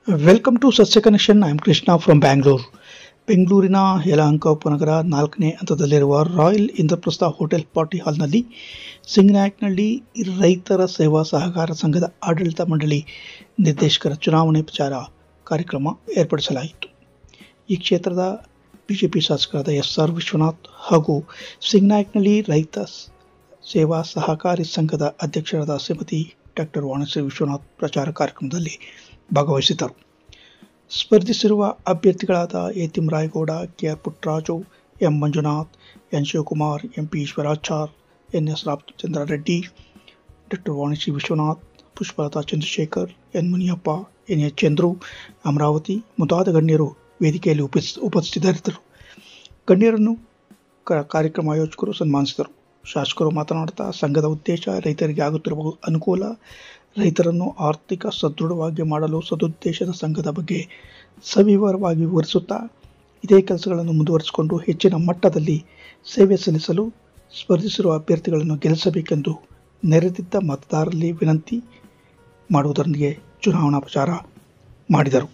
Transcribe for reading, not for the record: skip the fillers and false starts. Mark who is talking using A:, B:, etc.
A: Welcome to ಸಸ್ಯ connection. I am Krishna from Bangalore. ಬೆಂಗಳೂರಿನ ಯಲಹಂಕ ಉಪನಗರ 4ನೇ ಹಂತದಲ್ಲಿರುವ ರಾಯಲ್ ಇಂದ್ರಪ್ರಸ್ಥ ಹೋಟೆಲ್ ಪಾರ್ಟಿ ಹಾಲ್ನಲ್ಲಿ ಸಿಂಗನಾಯಕನಹಳ್ಳಿ ರೈತರ ಸೇವಾ ಸಹಕಾರ ಸಂಘದ ಆಡಳಿತ ಮಂಡಳಿ ನಿರ್ದೇಶಕರ ಚುನಾವಣೆ ಪ್ರಚಾರ ಕಾರ್ಯಕ್ರಮ ಏರ್ಪಡಿಸಲಾಯಿತು. ಈ ಕ್ಷೇತ್ರದ ಬಿಜೆಪಿ ಶಾಸಕರಾದ ಎಸ್.ಆರ್. ವಿಶ್ವನಾಥ್ ಹಾಗೂ ಸಿಂಗನಾಯಕನಹಳ್ಳಿ ರೈತ ಸೇವಾ ಸಹಕಾರಿ ಸಂಘದ ಅಧ್ಯಕ್ಷರಾದ ಶ್ರೀಮತಿ ಡಾಕ್ಟರ್ ವಾಣಿಶ್ರೀ ವಿಶ್ವನಾಥ್ ಪ್ರಚಾರ ಕಾರ್ಯಕ್ರಮದಲ್ಲಿ ಭಾಗವಹಿಸಿದ್ದರು. ಸ್ಪರ್ಧಿಸಿರುವ ಅಭ್ಯರ್ಥಿಗಳಾದ A. Thimmarayagowda, K R. Puttaraju, M. Manjunath, N. Shivakumar, M P. Eshwarachar, N S. Ramachandra Reddy, doctor Vanishree Vishwanath, Pushpalatha Chandrashekar, N. Muniyappa, N. H. Chandru, Amaravathi ಮುಂತಾದ ಗಣ್ಯರು ವೇದಿಕೆಯಲ್ಲಿ ಉಪಸ್ಥಿತರಿದ್ದರು. ಗಣ್ಯರನ್ನು ಕಾರ್ಯಕ್ರಮ ಆಯೋಜಕರು ಸನ್ಮಾನಿಸಿದರು. ಶಾಸಕರು ಮಾತನಾಡುತ್ತಾ ಸಂಘದ ಉದ್ದೇಶ ರೈತರಿಗೆ ಆಗುತ್ತಿರುವ ಅನುಕೂಲ, ರೈತರನ್ನು ಆರ್ಥಿಕ ಸದೃಢವಾಗಿ ಮಾಡಲು ಸದುದ್ದೇಶದ ಸಂಘದ ಬಗ್ಗೆ ಸವಿವರವಾಗಿ ವಿವರಿಸುತ್ತಾ ಇದೇ ಕೆಲಸಗಳನ್ನು ಮುಂದುವರಿಸಿಕೊಂಡು ಹೆಚ್ಚಿನ ಮಟ್ಟದಲ್ಲಿ ಸೇವೆ ಸಲ್ಲಿಸಲು ಸ್ಪರ್ಧಿಸಿರುವ ಅಭ್ಯರ್ಥಿಗಳನ್ನು ಗೆಲ್ಲಿಸಬೇಕೆಂದು ನೆರೆದಿದ್ದ ಮತದಾರರಲ್ಲಿ ವಿನಂತಿ ಮಾಡುವುದರೊಂದಿಗೆ ಚುನಾವಣಾ ಪ್ರಚಾರ ಮಾಡಿದರು.